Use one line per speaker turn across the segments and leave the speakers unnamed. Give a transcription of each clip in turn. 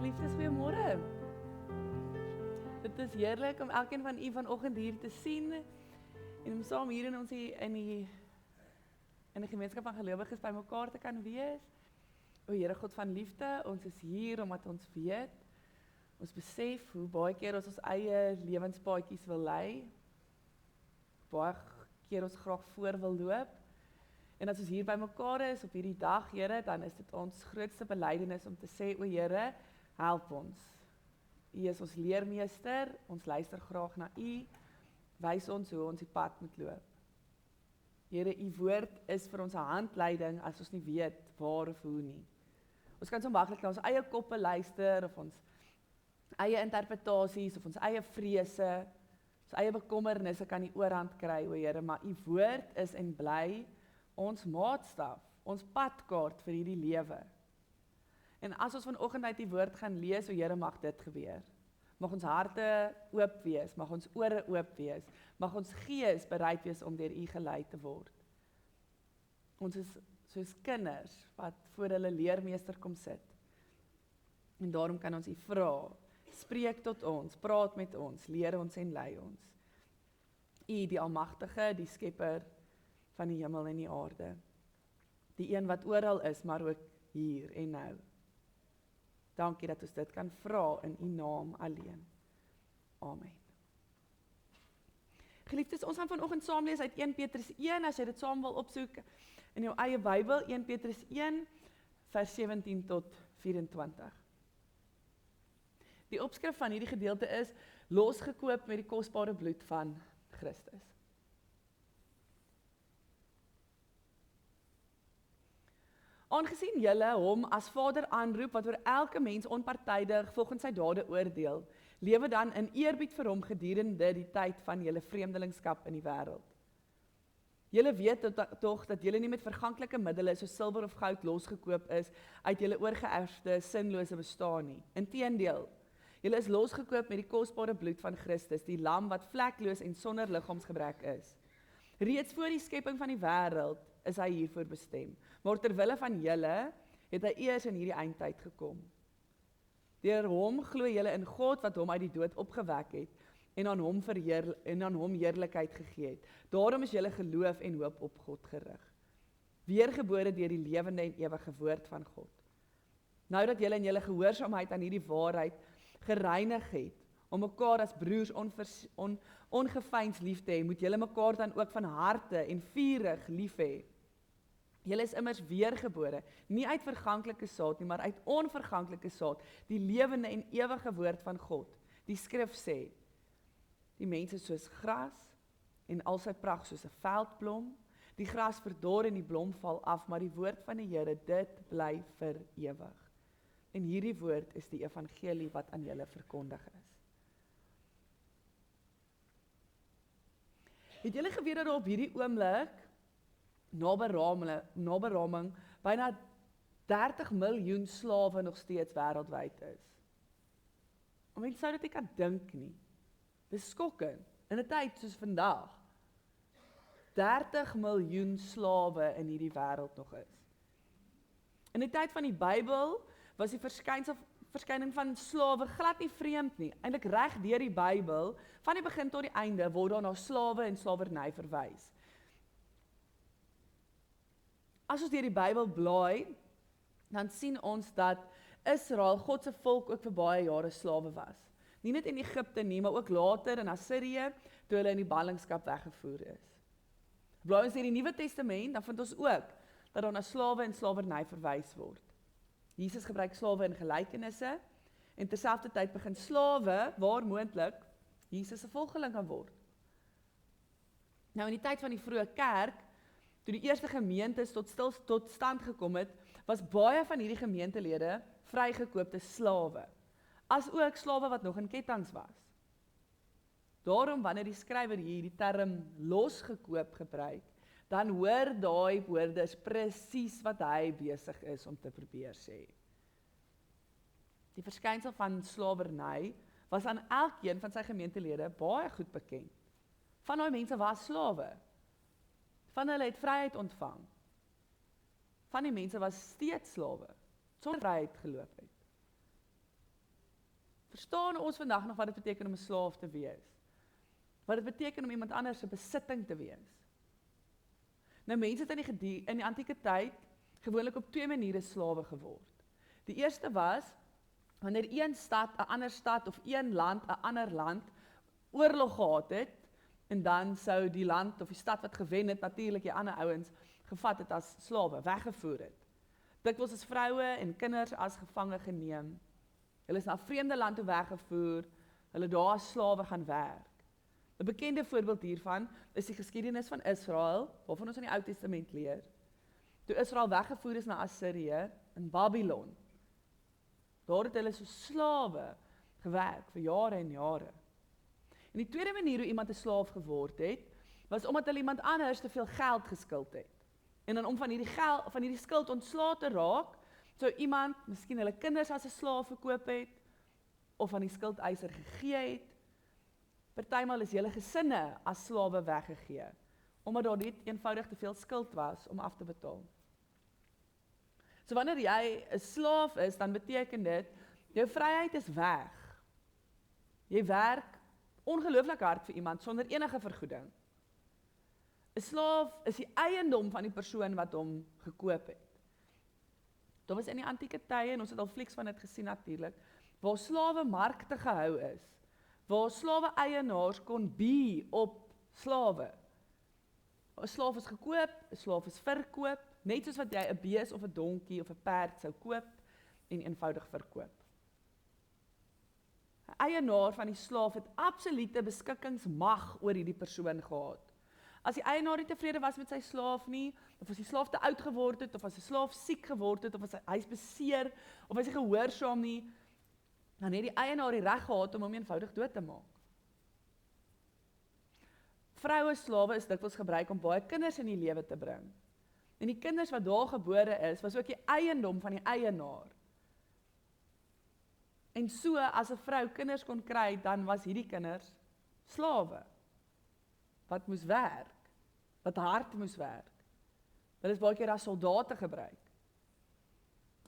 Geliefdes, goeiemôre. Dit is heerlik om elkeen van u vanoggend hier te sien en om saam hier in die gemeenskap van gelowiges bymekaar te kan wees. O Here God van liefde, ons is hier omdat ons weet, ons besef hoe baie keer ons eie lewenspaadjies wil lei, baie keer ons graag voor wil loop. En as ons hier bymekaar is op hierdie dag, Here, dan is dit ons grootste belydenis om te sê, o Here, help ons. U is ons leermeester, ons luister graag na U, wys ons hoe ons die pad moet loop. Here, U woord is vir ons 'n handleiding as ons nie weet waar of hoe nie. Ons kan so maklik na ons eie koppe luister, of ons eie interpretasies, of ons eie vrese, ons eie bekommernisse kan die oorhand kry, o Here, maar U woord is en bly ons maatstaf, ons padkaart vir hierdie lewe. En as ons vanoggend uit die woord gaan lees, o Here, mag dit gebeur. Mag ons harte oop wees, mag ons ore oop wees, mag ons gees bereid wees om deur U gelei te word. Ons is soos kinders wat voor hulle leermeester kom sit. En daarom kan ons U vra, spreek tot ons, praat met ons, leer ons en lei ons. U, die Almagtige, die Skepper van die hemel en die aarde. Die een wat oral is, maar ook hier en nou. Dankie dat ons dit kan vra in U naam alleen. Amen. Geliefdes, ons gaan vanoggend saam lees uit 1 Petrus 1, as jy dit saam wil opsoek in jou eie Bybel, 1 Petrus 1, vers 17 tot 24. Die opskrif van hierdie gedeelte is, losgekoop met die kosbare bloed van Christus. Aangesien julle hom as Vader aanroep wat oor elke mens onpartydig volgens sy dade oordeel, lewe dan in eerbied vir hom gedurende die tyd van julle vreemdelingskap in die wêreld. Julle weet tog dat julle nie met verganklike middele soos silwer of goud losgekoop is uit julle oorgeerfde sinlose bestaan nie. Inteendeel, julle is losgekoop met die kosbare bloed van Christus, die lam wat vlekloos en sonder liggaamsgebrek is. Reeds voor die skepping van die wêreld is hy hiervoor bestem, maar terwille van julle het hy eers in hierdie eindtyd gekom. Deur hom glo julle in God wat hom uit die dood opgewek het en aan hom heerlikheid gegee het. Daarom is julle geloof en hoop op God gerig. Weergebore deur die lewende en ewige woord van God. Nou dat julle in julle gehoorsaamheid aan hierdie waarheid gereinig het, om mekaar as broers ongeveins lief te hê, moet julle mekaar dan ook van harte en vurig lief hê. Julle is immers weergebore, nie uit verganklike saad nie, maar uit onverganklike saad, die lewende en ewige woord van God. Die skrif sê, die mens is soos gras, en al sy pragt soos 'n veldblom, die gras verdor en die blom val af, maar die woord van die Here, dit bly vir ewig. En hierdie woord is die evangelie wat aan julle verkondig is. Het julle geweet dat op hierdie oomblik, na beraming, byna 30 miljoen slawe nog steeds wêreldwyd is? Mense sou dit nie kan dink nie. Dis skokkend, in 'n tyd soos vandag. 30 miljoen slawe in hierdie wêreld nog is. In die tyd van die Bybel was die verskyning van slawe glad nie vreemd nie. Eintlik reg deur die Bybel, van die begin tot die einde, word daar na slawe en slawerny verwys. As ons deur die Bybel blaai, dan sien ons dat Israel, God se volk, ook vir baie jare slawe was. Nie net in Egipte nie, maar ook later in Assirië, toe hulle in die ballingskap weggevoer is. Blaai ons deur die Nuwe Testament, dan vind ons ook dat daar na slawe en slawerny verwys word. Jesus gebruik slawe in gelykenisse, en terselfdertyd begin slawe, waar moontlik, Jesus se volgelinge word. Nou in die tyd van die vroeë kerk, toe die eerste gemeentes tot stand gekom het, was baie van hierdie gemeentelede vrygekoopte slawe, as ook slawe wat nog in kettinge was. Daarom, wanneer die skrywer hier die term losgekoop gebruik, dan hoor daai woorders presies wat hy besig is om te probeer sê. Die verskynsel van slawerny was aan elkeen van sy gemeentelede baie goed bekend. Van daai mense was slawe. Van hulle het vryheid ontvang. Van die mense was steeds slawe, sonder vryheid geloop het. Verstaan ons vandag nog wat dit beteken om 'n slaaf te wees? Wat dit beteken om iemand anders se besitting te wees? Nou mense het in die antieke tyd gewoonlik op 2 maniere slawe geword. Die eerste was wanneer een stad 'n ander stad of een land 'n ander land oorlog gehad het, en dan sou die land of die stad wat gewen het natuurlik die ander ouens gevat het as slawe, weggevoer het. Dikwels is vroue en kinders as gevange geneem. Hulle is na 'n vreemde land toe weggevoer, hulle daar as slawe gaan werk. 'n Bekende voorbeeld hiervan is die geskiedenis van Israel, waarvan ons in die Ou Testament leer. Toe Israel weggevoer is na Assirië in Babylon. Daar het hulle so slawe gewerk vir jare en jare. En die tweede manier hoe iemand 'n slaaf geword het, was omdat hulle iemand anders te veel geld geskuld het. En dan om van hierdie skuld ontslae te raak, sou iemand miskien hulle kinders as 'n slaaf verkoop het, of aan die skuldeiser gegee het. Partymal is hele gesinne as slawe weggegee, omdat daar net eenvoudig te veel skuld was om af te betaal. So wanneer jy 'n slaaf is, dan beteken dit, jou vryheid is weg. Jy werk ongelooflik hard vir iemand sonder enige vergoeding. 'n Slaaf is die eiendom van die persoon wat hom gekoop het. Daar was in die antieke tye, en ons het al flieks van dit gesien natuurlik, waar slawe markte gehou is, waar slawe eienaars kon bi op slawe. 'n Slaaf is gekoop, 'n slaaf is verkoop, net soos wat jy 'n bees of 'n donkie of 'n perd sou koop en eenvoudig verkoop. 'n Eienaar van die slaaf het absolute beskikkingsmag oor hierdie persoon gehad. As die eienaar nie tevrede was met sy slaaf nie, of as die slaaf te oud geword het, of as die slaaf siek geword het, of as hy is beseer, of hy is nie gehoorsaam nie, dan het die eienaar die reg gehad om hom eenvoudig dood te maak. Vroue slawe is dikwels gebruik om baie kinders in die lewe te bring. En die kinders wat daar gebore is, was ook die eiendom van die eienaar. En so, as 'n vrou kinders kon kry, dan was hierdie kinders slawe. Wat moes werk, wat hard moes werk. Hulle is baie keer as soldate gebruik.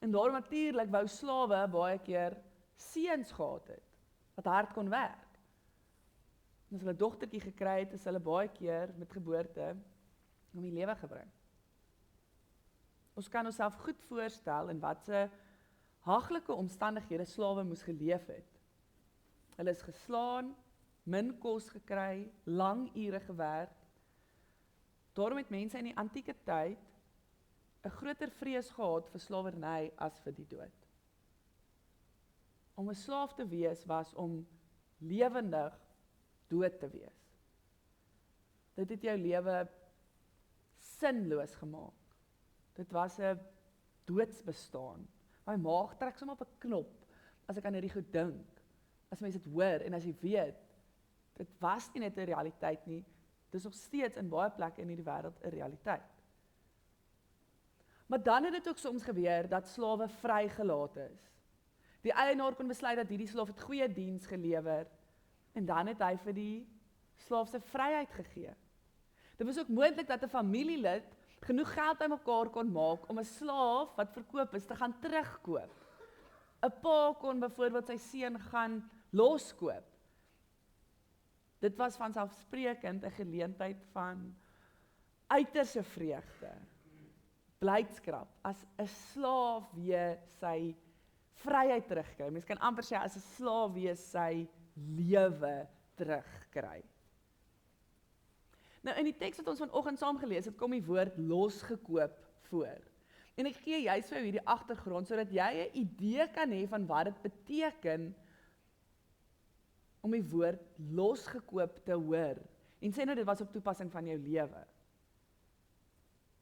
En daarom natuurlik wou slawe baie keer seuns gehad het, wat hard kon werk. En as hulle dogtertjie gekry het, is hulle baie keer met geboorte om die lewe gebring. Ons kan onsself goed voorstel in wat se haglike omstandighede slawe moes geleef het. Hulle is geslaan, min kos gekry, lang ure gewerk. Daarom het mense in die antieke tyd 'n groter vrees gehad vir slawerny as vir die dood. Om 'n slaaf te wees was om lewendig dood te wees. Dit het jou lewe sinloos gemaak. Dit was 'n doodsbestaan. My maag trek sommer op 'n knop as ek aan hierdie goed dink. As mens dit hoor en as jy weet, dit was nie net 'n realiteit nie, dit is nog steeds in baie plekke in hierdie wêreld 'n realiteit. Maar dan het dit ook soms gebeur dat slawe vrygelaat is. Die eienaar kon besluit dat hierdie slaaf het goeie diens gelewer, en dan het hy vir die slaaf sy vryheid gegee. Dit was ook moontlik dat 'n familielid genoeg geld bymekaar kon maak om 'n slaaf wat verkoop is te gaan terugkoop. 'n Pa kon byvoorbeeld sy seun gaan loskoop. Dit was vanselfsprekend 'n geleentheid van uiterse vreugde, blydskap, as 'n slaaf weer sy vryheid terugkry. Mens kan amper sê as 'n slaaf weer sy lewe terugkry. Nou in die teks wat ons vanoggend saam gelees het, kom die woord losgekoop voor. En ek gee juist vir jou hierdie agtergrond sodat jy 'n idee kan hê van wat dit beteken om die woord losgekoop te hoor. En sê nou dit was op toepassing van jou lewe.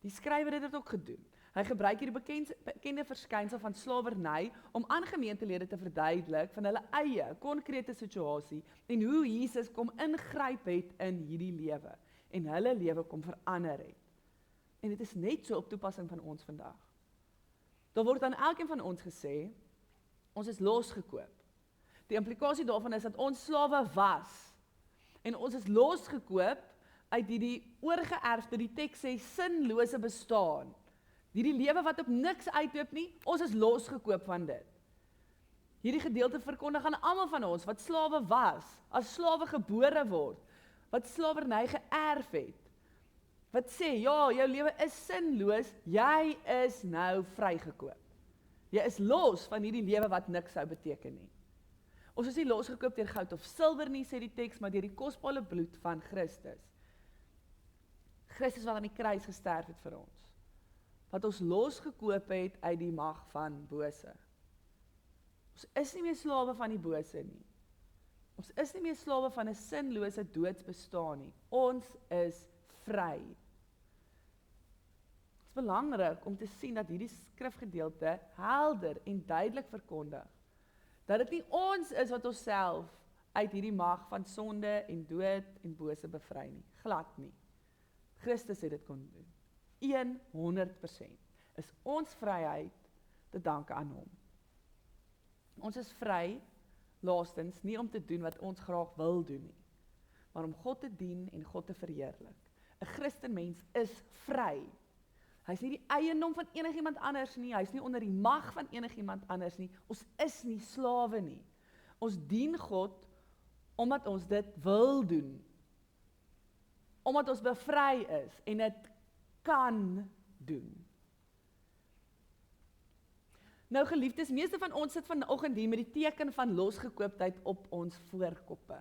Die skrywer het dit ook gedoen. Hy gebruik hierdie bekende verskynsel van slawerny om aan gemeentelede te verduidelik van hulle eie konkrete situasie en hoe Jesus kom ingryp het in hierdie lewe en hulle lewe kom verander het. En dit is net so op toepassing van ons vandag. Daar word aan elkeen van ons gesê, ons is losgekoop. Die implikasie daarvan is dat ons slawe was en ons is losgekoop uit die oorgeerfde, die teks sê sinlose bestaan. Die lewe wat op niks uitloop nie, ons is losgekoop van dit. Hierdie gedeelte verkondig aan almal van ons wat slawe was, as slawe gebore word, wat slawerny geërf het, wat sê, ja, jou lewe is sinloos, jy is nou vrygekoop. Jy is los van hierdie lewe wat niks sou beteken nie. Ons is nie losgekoop deur goud of silwer nie, sê die teks, maar deur die kosbare bloed van Christus. Christus wat aan die kruis gesterf het vir ons. Wat ons losgekoop het uit die mag van bose. Ons is nie meer slawe van die bose nie. Ons is nie meer slawe van 'n sinlose doodsbestaan nie. Ons is vry. Dit is belangrik om te sien dat hierdie skrifgedeelte helder en duidelik verkondig, dat dit nie ons is wat onsself uit hierdie mag van sonde en dood en bose bevry nie. Glad nie. Christus het dit kon doen. 100% is ons vryheid te danke aan hom. Ons is vry, laastens, nie om te doen wat ons graag wil doen nie, maar om God te dien en God te verheerlik. 'n Christenmens is vry. Hy is nie die eiendom van enigiemand anders nie, hy is nie onder die mag van enigiemand anders nie, ons is nie slawe nie. Ons dien God, omdat ons dit wil doen. Omdat ons bevry is, en dit kan doen. Nou geliefdes, meeste van ons sit vanoggend hier met die teken van losgekooptheid op ons voorkoppe.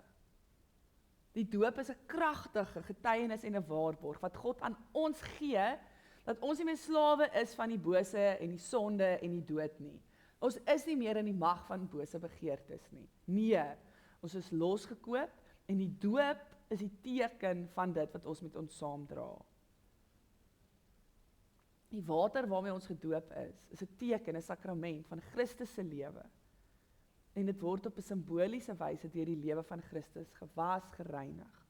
Die doop is 'n kragtige getuienis en 'n waarborg, wat God aan ons gee, dat ons nie meer slawe is van die bose en die sonde en die dood nie. Ons is nie meer in die mag van bose begeertes nie. Nee, ons is losgekoop en die doop is die teken van dit wat ons met ons saamdra. Die water waarmee ons gedoop is 'n teken, 'n sakrament van Christus se lewe. En dit word op 'n simboliese wyse deur die lewe van Christus gewas, gereinig.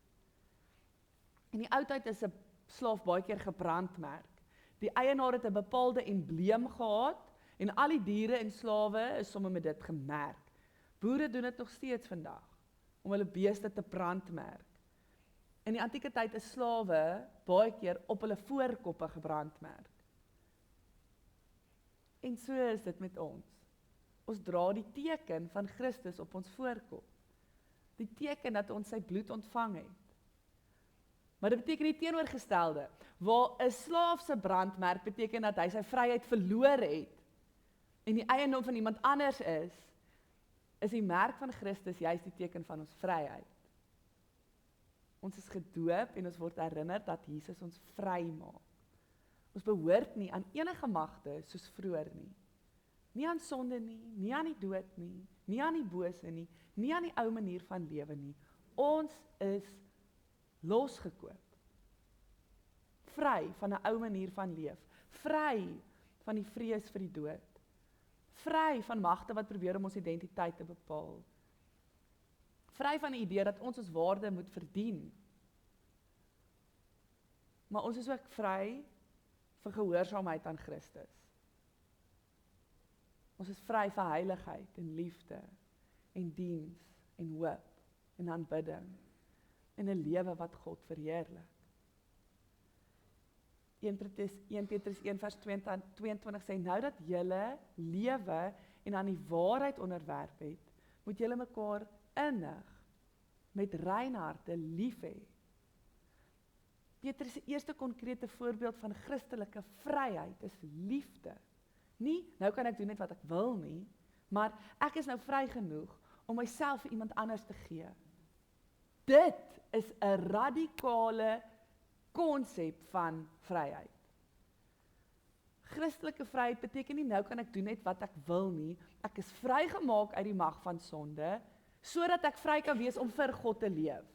In die oudheid is 'n slaaf baie keer gebrandmerk. Die eienaar het 'n bepaalde embleem gehad en al die diere en slawe is sommer met dit gemerk. Boere doen dit nog steeds vandag om hulle beeste te brandmerk. In die antieke tyd is slawe baie keer op hulle voorkoppe gebrandmerk. En so is dit met ons. Ons dra die teken van Christus op ons voorkop. Die teken dat ons sy bloed ontvang het. Maar dit beteken die teenoorgestelde. Waar 'n slaaf se brandmerk beteken dat hy sy vryheid verloor het en die eiendom van iemand anders is die merk van Christus juist die teken van ons vryheid. Ons is gedoop en ons word herinner dat Jesus ons vry maak. Ons behoort nie aan enige magte soos vroeër nie. Nie aan sonde nie, nie aan die dood nie, nie aan die bose nie, nie aan die ou manier van lewe nie. Ons is losgekoop. Vry van 'n ou manier van leef. Vry van die vrees vir die dood. Vry van magte wat probeer om ons identiteit te bepaal. Vry van die idee dat ons waarde moet verdien. Maar ons is ook vry vir gehoorsaamheid aan Christus. Ons is vry vir heiligheid en liefde en diens en hoop en aanbidding en 'n lewe wat God verheerlik. 1 Petrus 1 vers 22 sê, nou dat julle lewe en aan die waarheid onderwerp het, moet julle mekaar innig met rein harte lief hê. Petrus se eerste konkrete voorbeeld van Christelike vryheid is liefde. Nie, nou kan ek doen net wat ek wil nie, maar ek is nou vry genoeg om myself vir iemand anders te gee. Dit is 'n radikale konsep van vryheid. Christelike vryheid beteken nie, nou kan ek doen net wat ek wil nie, ek is vrygemaak uit die mag van sonde, sodat ek vry kan wees om vir God te leef.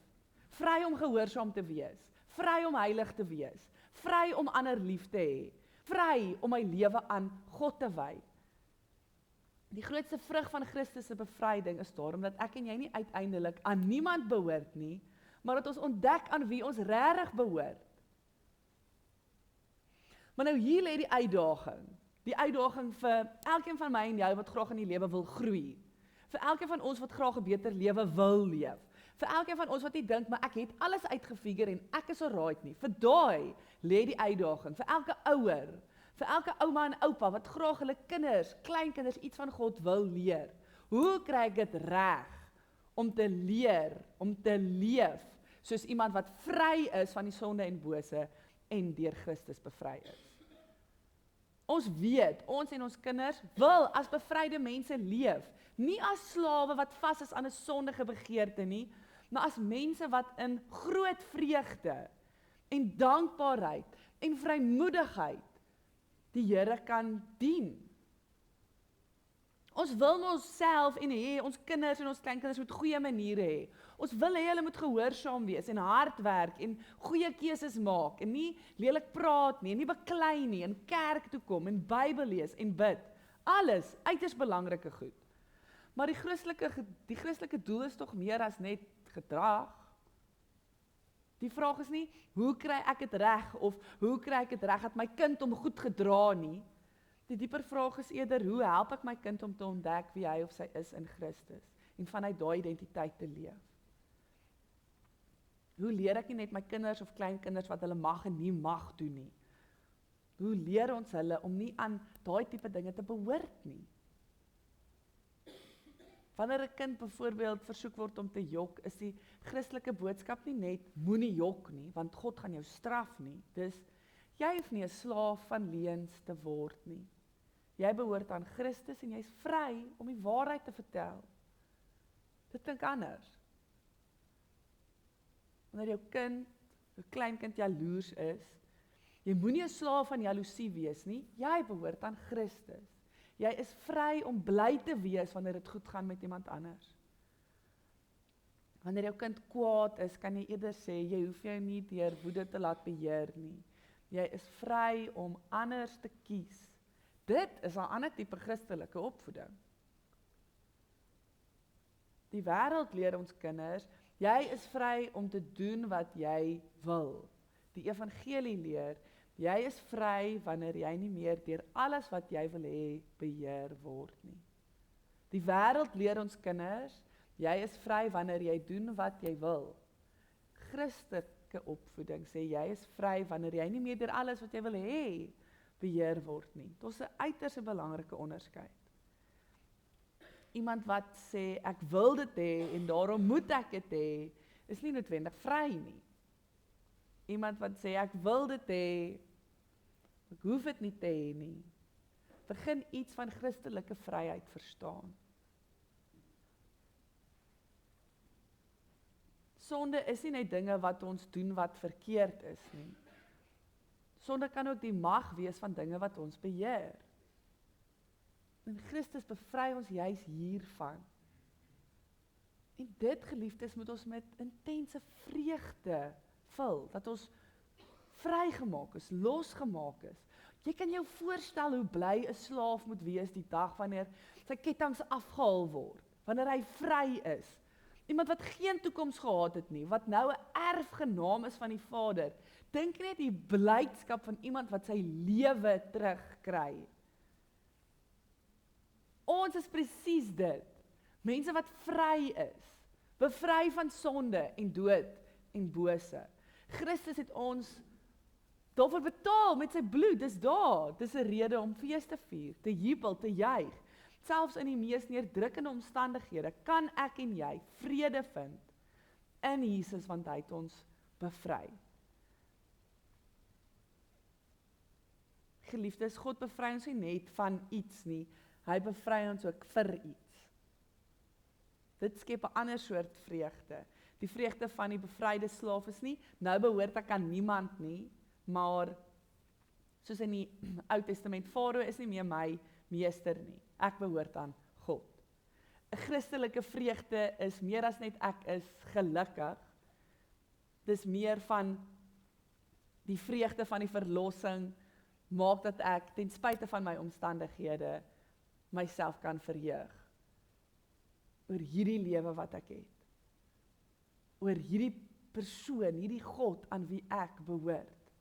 Vry om gehoorsaam te wees. Vry om heilig te wees, vry om ander lief te hê, vry om my lewe aan God te wy. Die grootste vrug van Christus se bevryding is daarom dat ek en jy nie uiteindelik aan niemand behoort nie, maar dat ons ontdek aan wie ons regtig behoort. Maar nou hier lê die uitdaging vir elkeen van my en jou wat graag in die lewe wil groei, vir elkeen van ons wat graag 'n beter lewe wil leef, vir elkeen van ons wat nie dink, maar ek het alles uitgefigure en ek is alright nie. Vir daai lê die uitdaging, vir elke ouer, vir elke ouma en oupa wat graag hulle kinders, kleinkinders iets van God wil leer. Hoe kry ek dit reg om te leer, om te leef, soos iemand wat vry is van die sonde en bose en deur Christus bevry is? Ons weet, ons en ons kinders wil as bevryde mense leef, nie as slawe wat vas is aan 'n sondige begeerte nie, maar as mense wat in groot vreugde en dankbaarheid en vrymoedigheid die Here kan dien. Ons wil onsself en ons kinders en ons kleinkinders met goeie maniere hê. Ons wil hê hulle moet gehoorsaam wees en hard werk en goeie keuses maak en nie lelik praat nie, en nie beklei nie, en kerk toe kom en Bybel lees en bid. Alles uiters belangrike goed. Maar die Christelike doel is tog meer as net gedrag. Die vraag is nie, hoe kry ek dit reg, of hoe kry ek dit reg dat my kind hom goed gedra nie. Die dieper vraag is eerder, hoe help ek my kind om te ontdek wie hy of sy is in Christus, en vanuit daai identiteit te leef. Hoe leer ek nie net my kinders of kleinkinders wat hulle mag en nie mag doen nie? Hoe leer ons hulle om nie aan daai tipe dinge te behoort nie? Wanneer 'n kind byvoorbeeld versoek word om te jok, is die Christelike boodskap nie net, moenie jok nie, want God gaan jou straf nie. Dis, jy hoef nie 'n slaaf van leuns te word nie. Jy behoort aan Christus en jy's vry om die waarheid te vertel. Dit klink anders. Wanneer jou kleinkind jaloers is, jy moenie 'n slaaf van jaloesie wees nie, jy behoort aan Christus. Jy is vry om bly te wees wanneer dit goed gaan met iemand anders. Wanneer jou kind kwaad is, kan jy eerder sê, jy hoef jou nie deur woede te laat beheer nie. Jy is vry om anders te kies. Dit is 'n ander tipe Christelike opvoeding. Die wêreld leer ons kinders, jy is vry om te doen wat jy wil. Die evangelie leer, jy is vry wanneer jy nie meer deur alles wat jy wil hê beheer word nie. Die wêreld leer ons kinders, jy is vry wanneer jy doen wat jy wil. Christelike opvoeding sê, jy is vry wanneer jy nie meer deur alles wat jy wil hê beheer word nie. Dit is 'n uiters belangrike onderskeid. Iemand wat sê, ek wil dit hê en daarom moet ek dit hê, is nie noodwendig vry nie. Iemand wat sê, ek wil dit hê, ek hoef dit nie te hê nie, begin iets van Christelike vryheid verstaan. Sonde is nie net dinge wat ons doen wat verkeerd is nie. Sonde kan ook die mag wees van dinge wat ons beheer. En Christus bevry ons juis hiervan. En dit, geliefdes, moet ons met intense vreugde vul, dat ons vrygemaak is, losgemaak is. Jy kan jou voorstel hoe bly 'n slaaf moet wees die dag wanneer sy kettinge afgehaal word, wanneer hy vry is. Iemand wat geen toekoms gehad het nie, wat nou 'n erfgenaam is van die Vader. Dink net die blydskap van iemand wat sy lewe terugkry. Ons is presies dit. Mense wat vry is, bevry van sonde en dood en bose. Christus het ons daarvoor betaal met sy bloed, dis daar. Dis 'n rede om fees te vier, te jubel, te juig. Selfs in die mees neerdrukkende omstandighede kan ek en jy vrede vind in Jesus, want hy het ons bevry. Geliefdes, God bevry ons nie net van iets nie, hy bevry ons ook vir iets. Dit skep 'n ander soort vreugde. Die vreugde van die bevryde slaaf is nie, nou behoort ek aan niemand nie, maar soos in die Ou Testament, Farao is nie meer my meester nie. Ek behoort aan God. 'n Christelike vreugde is meer as net ek is gelukkig. Dis meer van die vreugde van die verlossing, maak dat ek ten spyte van my omstandighede myself kan verheug oor hierdie lewe wat ek het. Oor hierdie persoon, hierdie God aan wie ek behoort.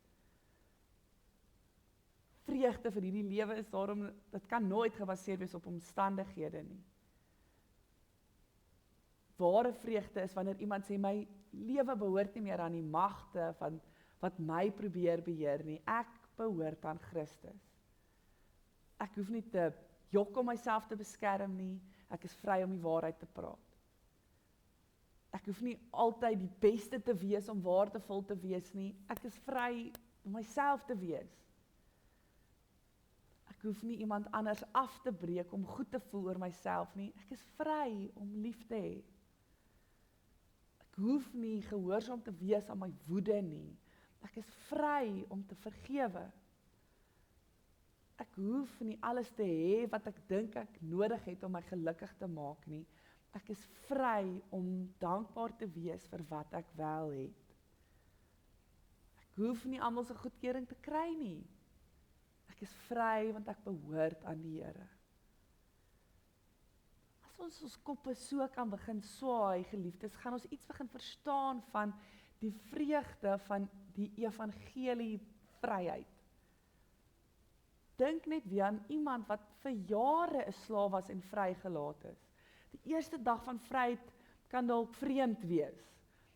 Vreugde vir hierdie lewe is daarom, dit kan nooit gebaseer wees op omstandighede nie. Ware vreugde is wanneer iemand sê, my lewe behoort nie meer aan die magte van wat my probeer beheer nie. Ek behoort aan Christus. Ek hoef nie te jok om myself te beskerm nie. Ek is vry om die waarheid te praat. Ek hoef nie altyd die beste te wees om waardevol te wees nie. Ek is vry om myself te wees. Ek hoef nie iemand anders af te breek om goed te voel oor myself nie. Ek is vry om lief te hê. Ek hoef nie gehoorsaam te wees aan my woede nie. Ek is vry om te vergewe. Ek hoef nie alles te hê wat ek dink ek nodig het om my gelukkig te maak nie. Ek is vry om dankbaar te wees vir wat ek wel het. Ek hoef nie almal se goedkeuring te kry nie. Ek is vry want ek behoort aan die Here. As ons koppe so kan begin swaai, geliefdes, gaan ons iets begin verstaan van die vreugde van die evangelie vryheid. Dink net weer aan iemand wat vir jare 'n slaaf was en vrygelaat is. Die eerste dag van vryheid kan dalk vreemd wees.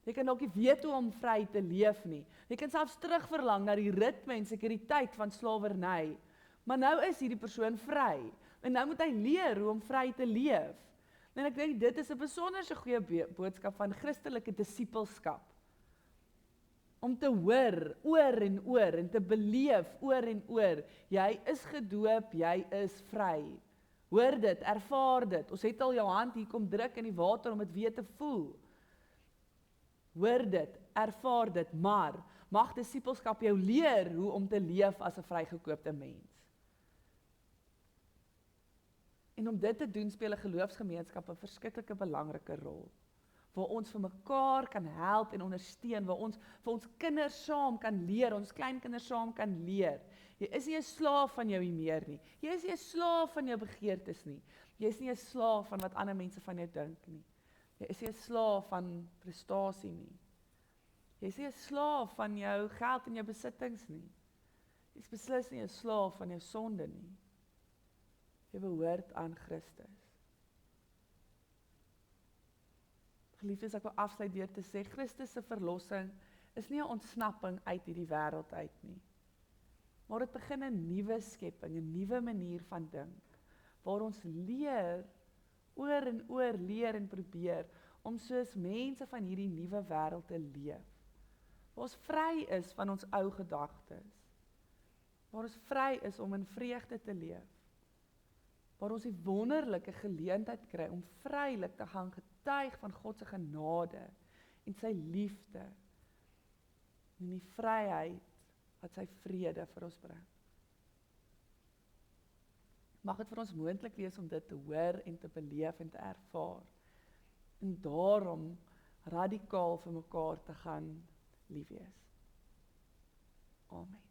Jy kan dalk nie weet hoe om vry te leef nie. Jy kan selfs terugverlang na die ritme en sekuriteit van slawerny. Maar nou is hierdie persoon vry. En nou moet hy leer hoe om vry te leef. En ek dink dit is 'n besonderse goeie boodskap van Christelike disippelskap. Om te hoor, oor en te beleef, oor en oor. Jy is gedoop, jy is vry. Hoor dit, ervaar dit. Ons het al jou hand hier kom druk in die water om dit weer te voel. Hoor dit, ervaar dit, maar mag disippelskap jou leer hoe om te leef as 'n vrygekoopte mens. En om dit te doen speel 'n geloofsgemeenskap 'n verskriklike belangrike rol. Waar ons vir mekaar kan help en ondersteun, waar ons vir ons kinders saam kan leer, ons kleinkinders saam kan leer. Jy is nie 'n slaaf van jou nie meer nie. Jy is nie 'n slaaf van jou begeertes nie. Jy is nie 'n slaaf van wat ander mense van jou dink nie. Jy is nie 'n slaaf van prestasie nie. Jy is nie 'n slaaf van jou geld en jou besittings nie. Jy is beslis nie 'n slaaf van jou sonde nie. Jy behoort aan Christus. Geliefdes, ek wil afsluit deur te sê, Christus se verlossing is nie 'n ontsnapping uit hierdie wêreld uit nie. Maar dit begin 'n nuwe skepping, 'n nuwe manier van dink, waar ons leer, oor en oor leer en probeer, om soos mense van hierdie nuwe wêreld te leef. Waar ons vry is van ons ou gedagtes. Waar ons vry is om in vreugde te leef. Waar ons die wonderlike geleentheid kry om vrylik te gaan getuig van God se genade en sy liefde en die vryheid wat sy vrede vir ons bring. Mag dit vir ons moontlik wees om dit te hoor en te beleef en te ervaar en daarom radikaal vir mekaar te gaan lief wees. Amen.